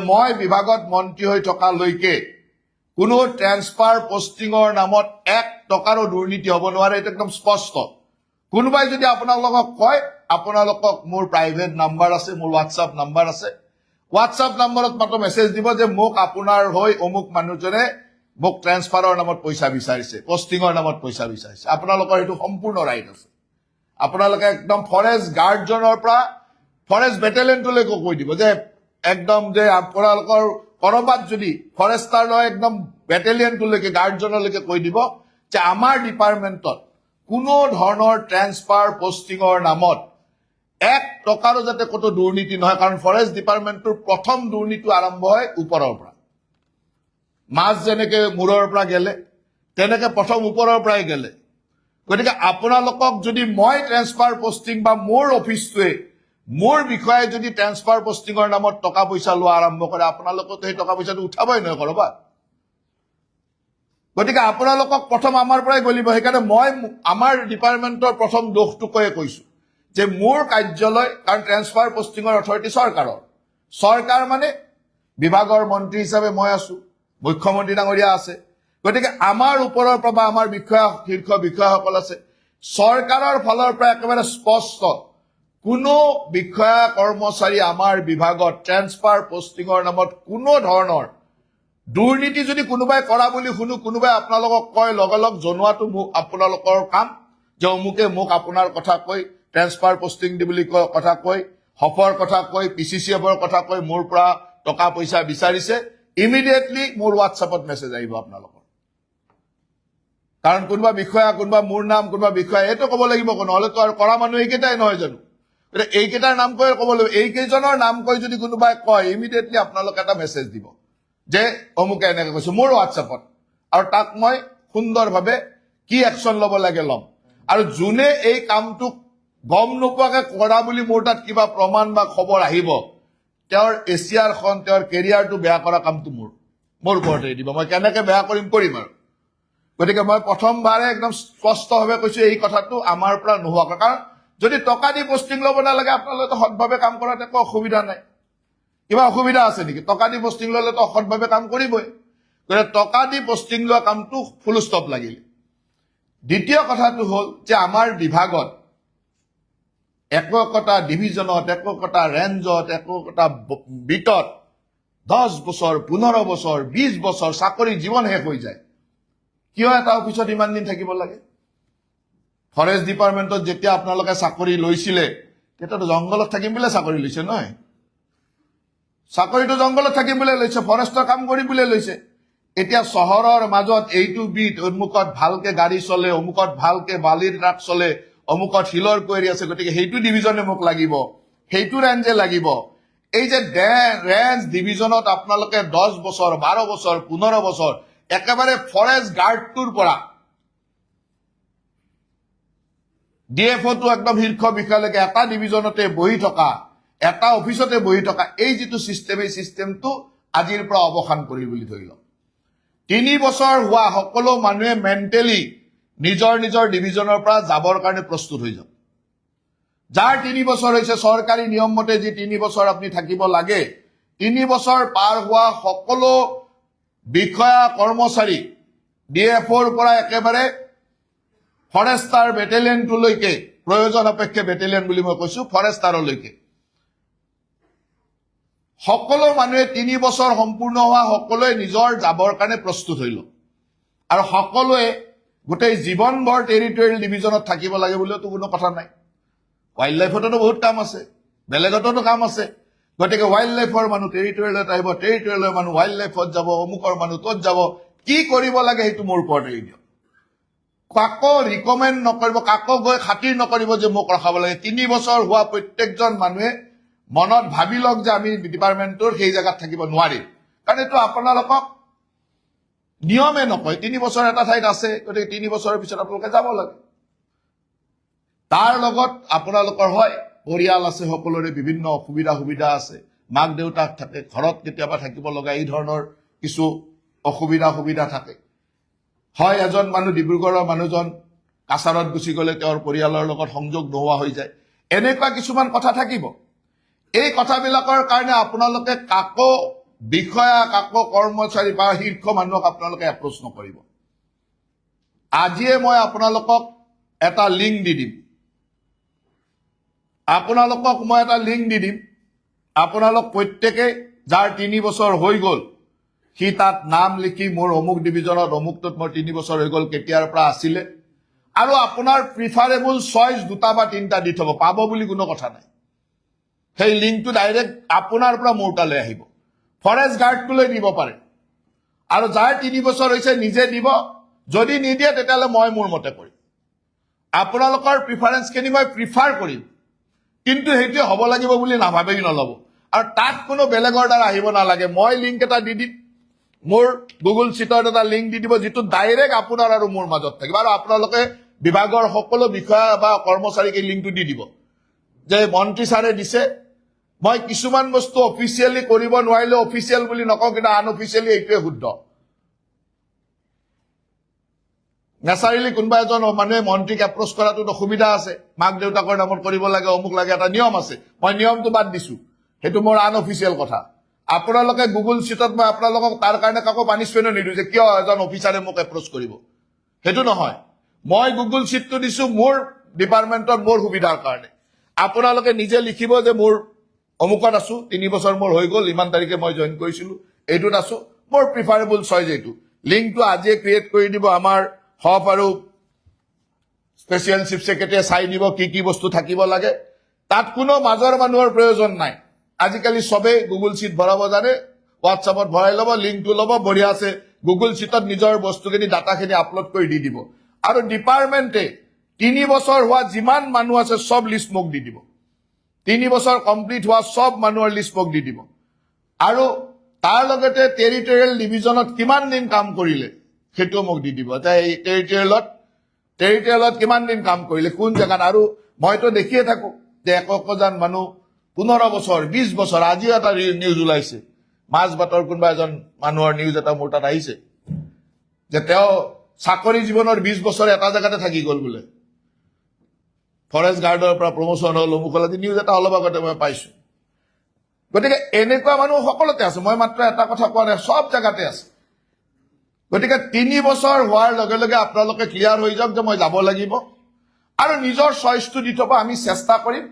মই বিভাগত মন্ত্ৰী হৈ থকালৈকে কোনো ট্ৰেন্সফাৰ পোষ্টিঙৰ নামত 1 টকাৰো দুৰ্নীতি হ'ব নোৱাৰে এটা একদম স্পষ্ট কোনোবাই যদি আপোনালোকক কয় আপোনালোকক মোৰ প্ৰাইভেট নাম্বাৰ আছে মোৰ WhatsApp নাম্বাৰ আছে WhatsApp নম্বৰত মাত্ৰ মেছেজ দিব যে মোক আপোনাৰ হৈ অমুক মানুহজনে মোক ট্ৰেন্সফাৰৰ নামত পইচা বিচাৰিছে পোষ্টিঙৰ নামত পইচা বিচাৰিছে আপোনালোকৰ সেইটো সম্পূৰ্ণ ৰাইট আছে আপোনালোকে একদম ফৰেষ্ট গাৰ্ডজনৰ পৰা ফৰেষ্ট বেটেলিয়নলৈকে কৈ দিব যে একদম যে আপোনালোকৰ কৰবাত যদি ফৰেষ্টাৰ লৈ একদম বেটেলিয়নলৈকে গাৰ্ডজনলৈকে কৈ দিব যে আমাৰ ডিপাৰ্টমেণ্টত কোনো ধৰণৰ ট্ৰেন্সফাৰ পোষ্টিঙৰ নামত 1 টকাৰো যাতে কতো দুৰ্নীতি নহয় কাৰণ ফৰেষ্ট ডিপাৰ্টমেণ্টৰ প্ৰথম দুৰ্নীতি আৰম্ভ হয় ওপৰৰ পৰা মাছ যেনেকে মূৰৰ পৰা গেলে তেনেকে প্ৰথম ওপৰৰ পৰাই গেলে গতিকে আপোনালোকক যদি মই ট্ৰেন্সফাৰ পোষ্টিং বা মোৰ অফিচটোৱে মোৰ বিষয়ে যদি ট্ৰেন্সফাৰ পোষ্টিঙৰ নামত টকা পইচা লোৱা আৰম্ভ কৰে আপোনালোকক সেই টকা পইচাটো উঠাবই নহয় কৰবাত গতিকে আপোনালোকক প্ৰথম আমাৰ পৰাই গলিব সেইকাৰণে মই আমাৰ ডিপাৰ্টমেণ্টৰ প্ৰথম দোষটো কৈছো যে মোৰ কাৰ্যালয় কাৰণ ট্ৰেন্সফাৰ পোষ্টিঙৰ অথৰিটি চৰকাৰ মানে বিভাগৰ মন্ত্ৰী হিচাপে মই আছো মুখ্যমন্ত্ৰী ডাঙৰীয়া আছে গতিকে আমাৰ ওপৰৰ পৰা আমাৰ বিষয়া শীৰ্ষ বিষয়াসকল আছে চৰকাৰৰ ফালৰ পৰা একেবাৰে স্পষ্ট কোনো বিষয়া কৰ্মচাৰী আমাৰ বিভাগত ট্ৰেন্সফাৰ পোষ্টিঙৰ নামত কোনো ধৰণৰ দুৰ্নীতি যদি কোনোবাই কৰা বুলি শুনো কোনোবাই আপোনালোকক কয় লগলগ জনোৱাটো আপোনালোকৰ কাম যে অমুকে মোক আপোনাৰ কথা কৈ ট্ৰেন্সফাৰ পোষ্টিং দি বুলি কথা কৈ হফৰ কথা কৈ PCCFৰ কথা কৈ মোৰ পৰা টকা পইচা বিচাৰিছে ইমিডিয়েটলি মোৰ WhatsAppত মেছেজ আহিব আপোনালোকৰ কাৰণ কোনোবা বিষয়া কোনোবা মোৰ নাম কোনোবা বিষয়া এটো ক'ব লাগিব নহলে তো আৰু কৰা মানুহ এইকেইটাই নহয় জানো এইকেইটাৰ নাম কৈ ক'ব লাগিব এইকেইজনৰ নাম কৈ যদি কোনোবাই কয় ইমিডিয়েটলি আপোনালোকে এটা মেছেজ দিব যে অমুকে এনেকৈ কৈছো মোৰ WhatsAppত আৰু তাক মই সুন্দৰভাৱে কি একশন ল'ব লাগে ল'ম আৰু যোনে এই কামটো গম নোপোৱাকে কৰা বুলি মোৰ তাত কিবা প্ৰমাণ বা খবৰ আহিব তেওঁৰ এছিয়াৰখন তেওঁৰ কেৰিয়াৰটো বেয়া কৰা কামটো মোৰ ওপৰতে দিব মই কেনেকৈ বেয়া কৰিম আৰু গতিকে মই প্ৰথমবাৰে একদম স্পষ্টভাৱে কৈছো এই কথাটো আমাৰ পৰা নোহোৱা কাৰণ যদি টকা দি পোষ্টিং ল'ব নালাগে আপোনালোকে সৎভাৱে কাম কৰাত একো অসুবিধা নাই কিবা অসুবিধা আছে নেকি টকা দি পোষ্টিং ল'লে তো সৎভাৱে কাম কৰিবই গতিকে টকা দি পোষ্টিং লোৱা কামটো ফুল ষ্টপ লাগিল দ্বিতীয় কথাটো হ'ল যে আমাৰ বিভাগত একোটা ডিভিজনত একোটা ৰেঞ্জত একোটা বিটত 10 বছৰ 15 বছৰ 20 বছৰ চাকৰি জীৱন শেষ হৈ যায় কিয় এটা অফিচত ইমান দিন থাকিব লাগে ফৰেষ্ট ডিপাৰ্টমেণ্টত যেতিয়া আপোনালোকে চাকৰি লৈছিলে তেতিয়াতো জংগলত থাকিম বুলি চাকৰি লৈছে নহয় চাকৰিটো জংগলত থাকিম বুলি লৈছে ফৰেষ্টৰ কাম কৰি বুলি লৈছে এতিয়া চহৰৰ মাজত এইটো বিট অমুকত ভালকে গাড়ী চলে অমুকত ভালকে বালিৰ ট্ৰাক চলে অমুকত হিলৰ কোৱাৰী আছে গতিকে সেইটো ডিভিজনে মোক লাগিব সেইটো ৰেঞ্জে লাগিব এই যে ৰেঞ্জ ডিভিজনত আপোনালোকে 10 বছৰ 12 বছৰ 15 বছৰ একেবাৰে ফৰেষ্ট গাৰ্ডটোৰ পৰা ডিএফঅটো একদম শীৰ্ষ বিষয়ালৈকে এটা ডিভিজনতে বহি থকা এটা অফিচতে বহি থকা এই যিটো সিস্টেম এই সিস্টেমটো আজিৰ পৰা অৱসান কৰি বুলি ধৰি লওক 3 বছৰ হোৱা সকলো মানুহে মেন্টেলি নিজৰ ডিভিজনৰ পৰা যাবৰ কাৰণে প্ৰস্তুত হৈ যাওক যাৰ 3 বছৰ হৈছে চৰকাৰী নিয়ম মতে যে 3 বছৰ আপুনি থাকিব লাগে 3 বছৰ পাৰ হোৱা সকলো বিষয়া কৰ্মচাৰী ডিএফঅৰ পৰা একেবাৰে ফৰেষ্টাৰ বেটেলিয়নলৈকে প্ৰয়োজন অপেক্ষে বেটেলিয়ন বুলি মই কৈছো ফৰেষ্টাৰলৈকে সকলো মানুহে 3 বছৰ সম্পূৰ্ণ হোৱা সকলোৱে নিজৰ যাবৰ কাৰণে প্ৰস্তুত হৈ লওক আৰু সকলোৱে গোটেই জীৱনভৰ টেৰিটৰিয়েল ডিভিজনত থাকিব লাগে বুলিতো কোনো কথা নাই ওয়াইল্ড লাইফতো বহুত কাম আছে বেলেগতো কাম আছে গতিকে ওয়াইল্ড লাইফৰ মানুহ টেৰিটৰিয়েলত আহিব টেৰিটৰিয়েলৰ মানুহ ওয়াইল্ড লাইফত যাব অমুকৰ মানুহ তত যাব কি কৰিব লাগে সেইটো মোৰ ওপৰত এৰি দিয়ক কাকো ৰিকমেণ্ড নকৰিব কাকো গৈ খাতিৰ নকৰিব যে মোক ৰখাব লাগে 3 বছৰ হোৱা প্ৰত্যেকজন মানুহে মনত ভাবি লওক যে আমি ডিপাৰ্টমেণ্টৰ সেই জায়গাত থাকিব নোৱাৰিম কাৰণ এইটো আপোনালোকক নিয়মে নকয় 3 বছৰ এটা ঠাইত আছে গতিকে 3 বছৰৰ পিছত আপোনালোকে যাব লাগে তাৰ লগত আপোনালোকৰ হয় পৰিয়াল আছে সকলোৰে বিভিন্ন সুবিধা আছে মাক দেউতাক থাকে ঘৰত কেতিয়াবা থাকিব লগা এই ধৰণৰ কিছু সুবিধা থাকে হয় এজন মানুহ ডিব্ৰুগড়ৰ মানুহজন কাছাৰত গুচি গলে তেওঁৰ পৰিয়ালৰ লগত সংযোগ নোহোৱা হৈ যায় এনেকুৱা কিছুমান কথা থাকিব এই কথাবিলাকৰ কাৰণে আপোনালোকে কাকো বিষয়া কাকো কৰ্মচাৰী বা শীৰ্ষ মানুহক আপোনালোকে এপ্ৰ'চ নকৰিব আজিয়ে মই আপোনালোকক এটা লিংক দি দিম আপোনালোক প্ৰত্যেকে যাৰ 3 বছৰ হৈ গ'ল সি তাত নাম লিখি মোৰ অমুক ডিভিজনত অমুকটোত মোৰ 3 বছৰ হৈ গ'ল কেতিয়াৰ পৰা আছিলে আৰু আপোনাৰ প্ৰিফাৰেবল চইচ দুটা বা তিনিটা দি থব পাব বুলি কোনো কথা নাই সেই লিংকটো ডাইৰেক্ট আপোনাৰ পৰা মোৰ তালৈ আহিব ফৰেষ্ট গাৰ্ডটোলৈ দিব পাৰে আৰু যাৰ 3 বছৰ হৈছে নিজে দিব যদি নিদিয়ে তেতিয়াহ'লে মই মোৰ মতে কৰিম আপোনালোকৰ প্ৰিফাৰেন্সখিনি মই প্ৰিফাৰ কৰিম কিন্তু সেইটো হ'ব লাগিব বুলি নাভাবেই নল'ব আৰু তাত কোনো বেলেগৰ দ্বাৰা আহিব নালাগে মই লিংক এটা দি দিম মোৰ গুগল চিটত এটা লিংক দি দিব যিটো ডাইৰেক্ট আপোনাৰ আৰু মোৰ মাজত থাকিব আৰু আপোনালোকে বিভাগৰ সকলো বিষয়া বা কৰ্মচাৰীক এই লিংকটো দি দিব যে মন্ত্ৰী ছাৰে দিছে মই কিছুমান বস্তু অফিচিয়েলি কৰিব নোৱাৰিলে অফিচিয়েল বুলি নকওঁ কিন্তু আনঅফিচিয়েলি এইটোৱে শুদ্ধ নেচাৰেলি কোনোবা এজন মানুহে মন্ত্ৰীক এপ্ৰ'চ কৰাটোত অসুবিধা আছে মাক দেউতাকৰ নামত কৰিব লাগে অমুক লাগে এটা নিয়ম আছে মই নিয়মটো বাদ দিছো সেইটো মোৰ আনঅফিচিয়েল কথা আপোনালোকে গুগল চিটত মই আপোনালোকক তাৰ কাৰণে কাকো পানিছমেণ্ট নিদিওঁ যে কিয় এজন অফিচাৰে মোক এপ্ৰ'চ কৰিব সেইটো নহয় মই গুগল চিটটো দিছো মোৰ ডিপাৰ্টমেণ্টত মোৰ সুবিধাৰ কাৰণে আপোনালোকে নিজে লিখিব যে মোৰ অমুকত আছো 3 বছৰ মোৰ হৈ গ'ল ইমান তাৰিখে মই জইন কৰিছিলো এইটোত আছো মোৰ প্ৰিফাৰেবল চইচ এইটো লিংকটো আজিয়ে ক্ৰিয়েট কৰি দিব আমাৰ হপ আৰু স্পেচিয়েল চিফ সেক্ৰেটাৰীয়ে চাই দিব কি বস্তু থাকিব লাগে তাত কোনো মাজৰ মানুহৰ প্ৰয়োজন নাই আজিকালি সবে গুগল চিট ভৰাব জানে হোৱাটছআপত ভৰাই ল'ব লিংকটো ল'ব বঢ়িয়া আছে গুগল চিটত নিজৰ বস্তুখিনি ডাটাখিনি আপলোড কৰি দি দিব আৰু ডিপাৰ্টমেণ্টে 3 বছৰ হোৱা যিমান মানুহ আছে সব লিষ্ট মোক দি দিব 3 বছৰ কমপ্লিট হোৱা সব মানুহৰ লিষ্ট মোক দি দিব আৰু তাৰ লগতে টেৰিটৰিয়েল ডিভিজনত কিমান দিন কাম কৰিলে সেইটো মোক দি দিব এটা এই টেৰিটৰিয়েলত কিমান দিন কাম কৰিলে কোন জেগাত আৰু মইতো দেখিয়ে থাকো যে একজন মানুহ 15 বছৰ 20 বছৰ আজিও এটা নিউজ ওলাইছে মাজবাটৰ কোনোবা এজন মানুহৰ নিউজ এটা মোৰ তাত আহিছে যে তেওঁ চাকৰি জীৱনৰ 20 বছৰ এটা জেগাতে থাকি গ'ল বোলে ফৰেষ্ট গাৰ্ডৰ পৰা প্ৰমোচন হ'ল অমুকলাদি নিউজ এটা অলপ আগতে মই পাইছো গতিকে এনেকুৱা মানুহ সকলোতে আছে মই মাত্ৰ এটা কথা কোৱা নাই সব জেগাতে আছে গতিকে 3 বছৰ হোৱাৰ লগে লগে আপোনালোকে ক্লিয়াৰ হৈ যাওক যে মই যাব লাগিব আৰু নিজৰ চইচটো দি থব আমি চেষ্টা কৰিম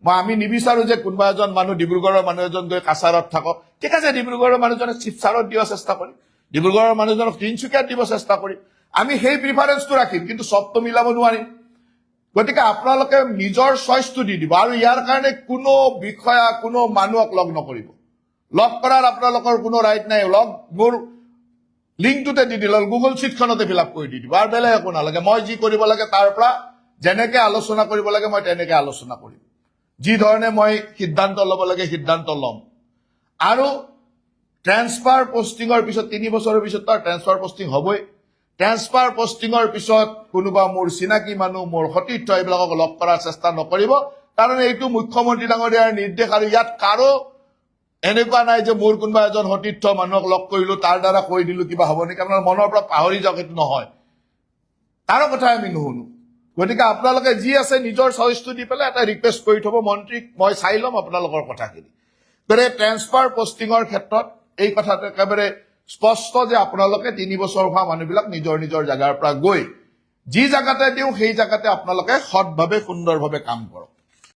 আমি নিবিচাৰো যে কোনোবা এজন মানুহ ডিব্ৰুগড়ৰ মানুহ এজন গৈ কাছাৰত থাকক ঠিক আছে ডিব্ৰুগড়ৰ মানুহজনে শিৱসাগৰত দিব চেষ্টা কৰিম ডিব্ৰুগড়ৰ মানুহজনক তিনিচুকীয়াত দিব চেষ্টা কৰিম আমি সেই প্ৰিফাৰেন্সটো ৰাখিম কিন্তু সবটো মিলাব নোৱাৰিম গতিকে আপোনালোকে নিজৰ চইচটো দি দিব আৰু ইয়াৰ কাৰণে কোনো বিষয়া কোনো মানুহক লগ নকৰিব লগ কৰাৰ আপোনালোকৰ কোনো ৰাইট নাই লগ মোৰ লিংকটোতে দি দিল গুগল চিটখনতে ফিল আপ কৰি দি দিব আৰু বেলেগ একো নালাগে মই যি কৰিব লাগে তাৰ পৰা যেনেকে আলোচনা কৰিব লাগে মই তেনেকে আলোচনা কৰিম যি ধৰণে মই সিদ্ধান্ত ল'ব লাগে সিদ্ধান্ত ল'ম আৰু ট্ৰেন্সফাৰ পোষ্টিঙৰ পিছত 3 বছৰৰ পিছত তাৰ ট্ৰেন্সফাৰ পোষ্টিং হ'বই ট্ৰেন্সফাৰ পোষ্টিঙৰ পিছত কোনোবা মোৰ চিনাকি মানুহ মোৰ সতীৰ্থ এইবিলাকক লগ কৰাৰ চেষ্টা নকৰিব কাৰণ এইটো মুখ্যমন্ত্ৰী ডাঙৰীয়াৰ নিৰ্দেশ আৰু ইয়াত কাৰো এনেকুৱা নাই যে মোৰ কোনোবা এজন সতীৰ্থ মানুহক লগ কৰিলো তাৰ দ্বাৰা কৈ দিলো কিবা হ'ব নেকি আপোনাৰ মনৰ পৰা পাহৰি যাওক এইটো নহয় তাৰ কথা আমি নুশুনো গতিকে আপোনালোকে যি আছে নিজৰ চইচটো দি পেলাই এটা ৰিকুৱেষ্ট কৰি থব মন্ত্ৰীক মই চাই ল'ম আপোনালোকৰ কথাখিনি গতিকে ট্ৰেন্সফাৰ পোষ্টিঙৰ ক্ষেত্ৰত এই কথাটো একেবাৰে স্পষ্ট যে আপোনালোকে 3 বছৰ হোৱা মানুহবিলাক নিজৰ জাগাৰ পৰা গৈ যি জাগাতে দিওঁ সেই জাগাতে আপোনালোকে সৎভাৱে সুন্দৰভাৱে কাম কৰক